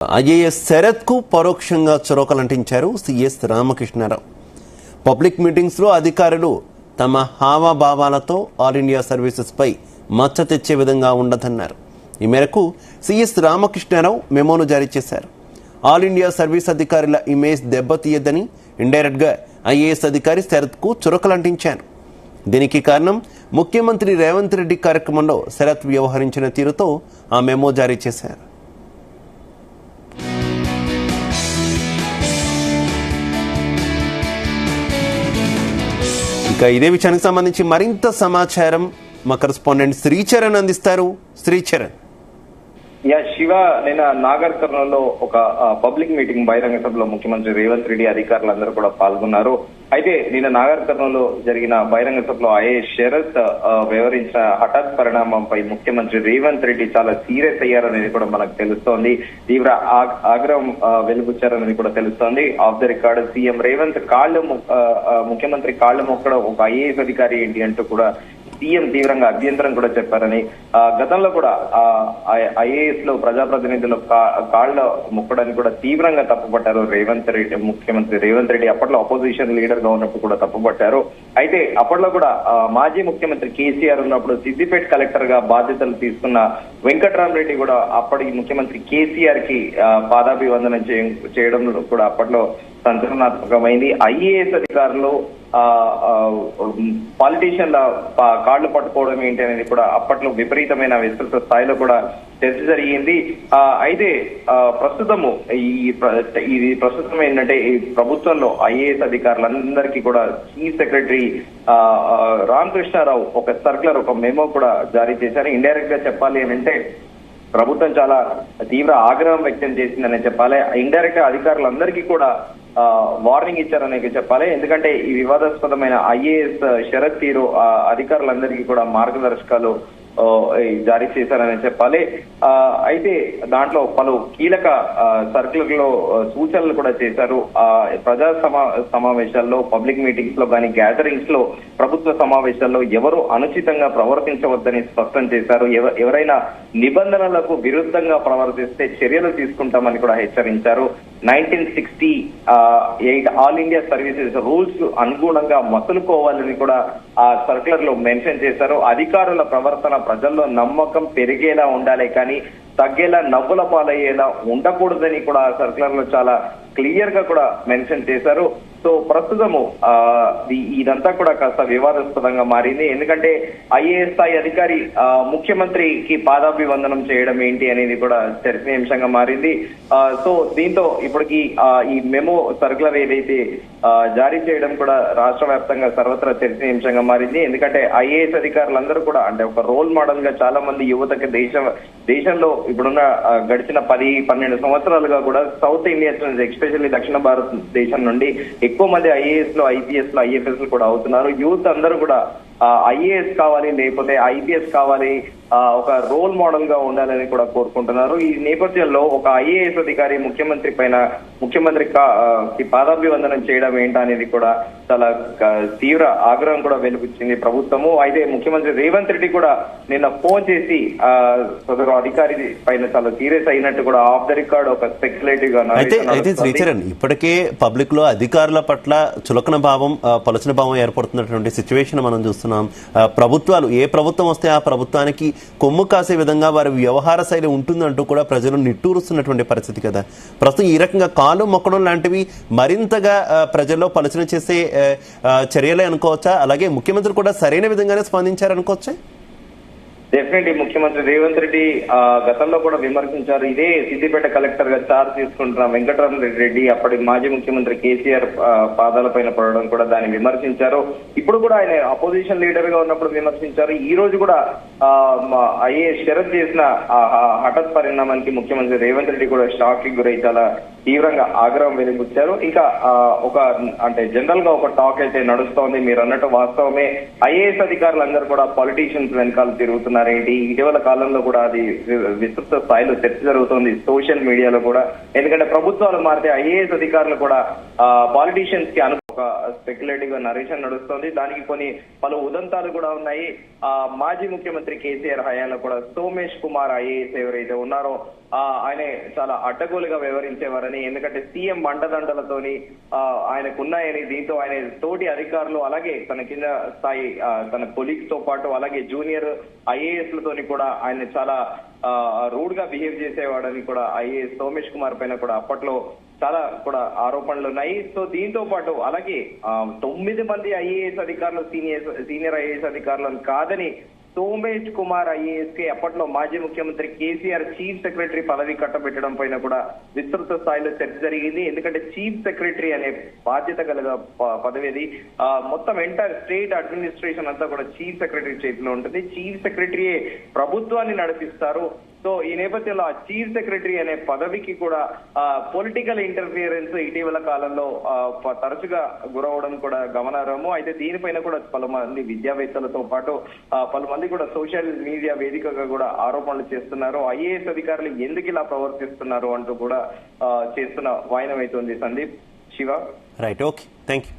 IAS Sarath కు పరోక్షంగా చురకలంటించారు CS Ramakrishna Rao. Public meetings లో అధికారులు తమ హావభావాలతో ఆల్ ఇండియా సర్వీసెస్ పై మచ్చ తెచ్చే విధంగా ఉండదన్నారు. ఈ మేరకు సిఎస్ రామకృష్ణారావు మెమోను జారీ చేశారు. ఆల్ ఇండియా సర్వీస్ అధికారుల ఇమేజ్ దెబ్బతీయద్దని ఇండైరెక్ట్ గా ఐఏఎస్ అధికారి శరత్ కు చురకలంటించారు. దీనికి కారణం ముఖ్యమంత్రి రేవంత్ రెడ్డి కార్యక్రమంలో శరత్ వ్యవహరించిన తీరుతో ఆ మెమో జారీ చేశారు. ఇదే విషయానికి సంబంధించి మరింత సమాచారం మా కరెస్పాండెంట్ శ్రీచరణ్ అందిస్తారు. శ్రీచరణ్. శివ, నిన్న నాగర్ కర్నూలులో ఒక పబ్లిక్ మీటింగ్ బహిరంగ సభలో ముఖ్యమంత్రి రేవంత్ రెడ్డి అధికారులందరూ కూడా పాల్గొన్నారు. అయితే నిన్న నాగర్ కర్నూలులో జరిగిన బహిరంగ సభలో ఐఏఎస్ శరత్ వ్యవహరించిన హఠాత్ పరిణామంపై ముఖ్యమంత్రి రేవంత్ రెడ్డి చాలా సీరియస్ అయ్యారనేది కూడా మనకు తెలుస్తోంది. తీవ్ర ఆగ్రహం వెలుబుచ్చారనేది కూడా తెలుస్తోంది. Of the record CM Revanth ముఖ్యమంత్రి కాళ్లు మొక్కడం ఒక ఐఏఎస్ అధికారి ఏంటి అంటూ కూడా సీఎం తీవ్రంగా అభ్యంతరం కూడా చెప్పారని, గతంలో కూడా ఐఏఎస్ లో ప్రజాప్రతినిధులు కాళ్ల మొక్కడానికి కూడా తీవ్రంగా తప్పుపట్టారు ముఖ్యమంత్రి రేవంత్ రెడ్డి. అప్పట్లో అపోజిషన్ లీడర్ గా ఉన్నప్పుడు కూడా తప్పుపట్టారు. అయితే అప్పట్లో కూడా మాజీ ముఖ్యమంత్రి కేసీఆర్ ఉన్నప్పుడు సిద్దిపేట కలెక్టర్ గా బాధ్యతలు తీసుకున్న వెంకట్రామరెడ్డి కూడా అప్పటికి ముఖ్యమంత్రి కేసీఆర్ కి పాదాభివందనం చేయడం కూడా అప్పట్లో సంచలనాత్మకమైంది. ఐఏఎస్ అధికారులు పాలిటీషియన్ల కాళ్లు పట్టుకోవడం ఏంటి అనేది కూడా అప్పట్లో విపరీతమైన విస్తృత స్థాయిలో కూడా చర్చ జరిగింది. అయితే ప్రస్తుతం ఏంటంటే ఈ ప్రభుత్వంలో ఐఏఎస్ అధికారులందరికీ కూడా చీఫ్ సెక్రటరీ రామకృష్ణారావు ఒక సర్క్యులర్, ఒక మెమో కూడా జారీ చేశారు. ఇండైరెక్ట్ గా చెప్పాలి అంటే ప్రభుత్వం చాలా తీవ్ర ఆగ్రహం వ్యక్తం చేసిందనే చెప్పాలి. ఇండైరెక్ట్ గా అధికారులందరికీ కూడా వార్నింగ్ ఇచ్చారనే చెప్పాలి. ఎందుకంటే ఈ వివాదాస్పదమైన ఐఏఎస్ శరత్ తీరు అధికారులందరికీ కూడా మార్గదర్శకాలు జారీ చేశారని చెప్పాలి. అయితే దాంట్లో పలు కీలక సర్కులర్ లో సూచనలు కూడా చేశారు. ప్రజా సమావేశాల్లో, పబ్లిక్ మీటింగ్స్ లో కానీ, గ్యాదరింగ్స్ లో, ప్రభుత్వ సమావేశాల్లో ఎవరు అనుచితంగా ప్రవర్తించవద్దని స్పష్టం చేశారు. ఎవరైనా నిబంధనలకు విరుద్ధంగా ప్రవర్తిస్తే చర్యలు తీసుకుంటామని కూడా హెచ్చరించారు. 1968 ఆల్ ఇండియా సర్వీసెస్ రూల్స్ అనుగుణంగా మసులుకోవాలని కూడా ఆ సర్క్యులర్ లో మెన్షన్ చేశారు. అధికారుల ప్రవర్తన ప్రజల్లో నమ్మకం పెరిగేలా ఉండాలి, కానీ తగ్గేలా, నవ్వుల పాలయ్యేలా ఉండకూడదని కూడా ఆ సర్క్యులర్ లో చాలా క్లియర్ గా కూడా మెన్షన్ చేశారు. సో ప్రస్తుతము ఇదంతా కూడా కాస్త వివాదాస్పదంగా మారింది. ఎందుకంటే ఐఏఎస్ స్థాయి అధికారి ముఖ్యమంత్రికి పాదాభివందనం చేయడం ఏంటి అనేది కూడా చర్చనీయాంశంగా మారింది. సో దీంతో ఇప్పటికి ఈ మెమో సర్క్యులర్ ఏదైతే జారీ చేయడం కూడా రాష్ట్ర వ్యాప్తంగా సర్వత్రా చర్చనీయాంశంగా మారింది. ఎందుకంటే ఐఏఎస్ అధికారులందరూ కూడా అంటే ఒక రోల్ మోడల్ గా చాలా మంది యువతకి దేశంలో ఇప్పుడున్న గడిచిన 10-12 సంవత్సరాలుగా కూడా సౌత్ ఇండియా, ఎస్పెషల్లీ దక్షిణ భారతదేశం నుండి ఎక్కువ మంది ఐఏఎస్ లో, ఐపీఎస్ లో, ఐఎఫ్ఎస్ లో కూడా అవుతున్నారు. యూత్ అందరూ కూడా ఐఏఎస్ కావాలి, లేకపోతే ఐపీఎస్ కావాలి, ఒక రోల్ మోడల్ గా ఉండాలని కూడా కోరుకుంటున్నారు. ఈ నేపథ్యంలో ఒక ఐఏఎస్ అధికారి ముఖ్యమంత్రికి పాదాభివందనం చేయడం ఏంటా అనేది కూడా చాలా తీవ్ర ఆగ్రహం కూడా వెలుబుచ్చింది ప్రభుత్వము. అయితే ముఖ్యమంత్రి రేవంత్ రెడ్డి కూడా నిన్న ఫోన్ చేసి సదరు అధికారి పైన చాలా సీరియస్ అయినట్టు కూడా ఆఫ్ ద రికార్డ్ ఒక స్పెక్యులేటివ్ గా. అయితే శ్రీచరణ్, ఇప్పటికే పబ్లిక్ లో అధికారుల పట్ల చులకన భావం, పలుచన భావం ఏర్పడుతున్నటువంటి సిచ్యువేషన్ మనం చూస్తున్నాం. ప్రభుత్వాలు, ఏ ప్రభుత్వం వస్తే ఆ ప్రభుత్వానికి కొమ్ము కాసే విధంగా వారి వ్యవహార శైలి ఉంటుందంటూ కూడా ప్రజలు నిట్టూరుస్తున్నటువంటి పరిస్థితి కదా. ప్రస్తుతం ఈ రకంగా కాలు మొక్కడం లాంటివి మరింతగా ప్రజల్లో పలుచన చేసే చర్యలే అనుకోవచ్చా? అలాగే ముఖ్యమంత్రి కూడా సరైన విధంగానే స్పందించారనుకోవచ్చా? డెఫినెట్లీ ముఖ్యమంత్రి రేవంత్ రెడ్డి గతంలో కూడా విమర్శించారు. ఇదే సిద్దిపేట కలెక్టర్ గా చార్జ్ తీసుకుంటున్న వెంకట్రామరెడ్డి అప్పటి మాజీ ముఖ్యమంత్రి కేసీఆర్ పాదాలపైన పడడం కూడా దాన్ని విమర్శించారు. ఇప్పుడు కూడా ఆయన అపోజిషన్ లీడర్ గా ఉన్నప్పుడు విమర్శించారు. ఈ రోజు కూడా ఐఏఎస్ శరత్ చేసిన హఠాత్ పరిణామానికి ముఖ్యమంత్రి రేవంత్ రెడ్డి కూడా షాక్ కి గురై చాలా తీవ్రంగా ఆగ్రహం వెలిబుచ్చారు. ఇంకా అంటే జనరల్ గా ఒక టాక్ అయితే నడుస్తోంది. మీరు అన్నట్టు వాస్తవమే, ఐఏఎస్ అధికారులందరూ కూడా పొలిటీషియన్స్ వెనకాల తిరుగుతున్నారు. ఇటీవల కాలంలో కూడా అది విస్తృత స్థాయిలో చర్చ జరుగుతోంది సోషల్ మీడియాలో కూడా. ఎందుకంటే ప్రభుత్వాలు మారితే ఐఏఎస్ అధికారులు కూడా పాలిటీషియన్స్ కి ఒక స్పెక్యులేటివ్ గా నరేషన్ నడుస్తోంది. దానికి పలు ఉదంతాలు కూడా ఉన్నాయి. మాజీ ముఖ్యమంత్రి కేసీఆర్ హయాంలో కూడా సోమేష్ కుమార్ ఐఏఎస్ ఎవరైతే ఉన్నారో ఆయన చాలా అడ్డగోలుగా వ్యవహరించేవారని, ఎందుకంటే సీఎం మండదండలతోని ఆయనకున్నాయని, దీంతో ఆయన తోటి అధికారులు అలాగే తన కింద స్థాయి తన కొలీగ్స్ తో పాటు అలాగే జూనియర్ ఐఏఎస్ లతోని కూడా ఆయన చాలా రూడ్ గా బిహేవ్ చేసేవాడని కూడా ఐఏఎస్ సోమేష్ కుమార్ పైన కూడా అప్పట్లో చాలా కూడా ఆరోపణలు ఉన్నాయి. సో దీంతో పాటు అలాగే 9 మంది ఐఏఎస్ అధికారులు సీనియర్ ఐఏఎస్ అధికారులను కాదని సోమేష్ కుమార్ ఐఏఎస్ కి అప్పట్లో మాజీ ముఖ్యమంత్రి కేసీఆర్ చీఫ్ సెక్రటరీ పదవి కట్టబెట్టడం పైన కూడా విస్తృత స్థాయిలో చర్చ జరిగింది. ఎందుకంటే చీఫ్ సెక్రటరీ అనే బాధ్యత గల పదవి మొత్తం ఎంటైర్ స్టేట్ అడ్మినిస్ట్రేషన్ అంతా కూడా చీఫ్ సెక్రటరీ చేతిలో ఉంటుంది. చీఫ్ సెక్రటరీయే ప్రభుత్వాన్ని నడిపిస్తారు. సో ఈ నేపథ్యంలో ఆ చీఫ్ సెక్రటరీ అనే పదవికి కూడా పొలిటికల్ ఇంటర్ఫియరెన్స్ ఇటీవల కాలంలో తరచుగా గురవడం కూడా గమనార్హము. అయితే దీనిపైన కూడా పలుమంది విద్యావేత్తలతో పాటు పలుమంది కూడా సోషల్ మీడియా వేదికగా కూడా ఆరోపణలు చేస్తున్నారు. ఐఏఎస్ అధికారులు ఎందుకు ఇలా ప్రవర్తిస్తున్నారు అంటూ కూడా చేస్తున్న వాయనం అవుతుంది. Sandeep, Shiva. Right, okay, thank you.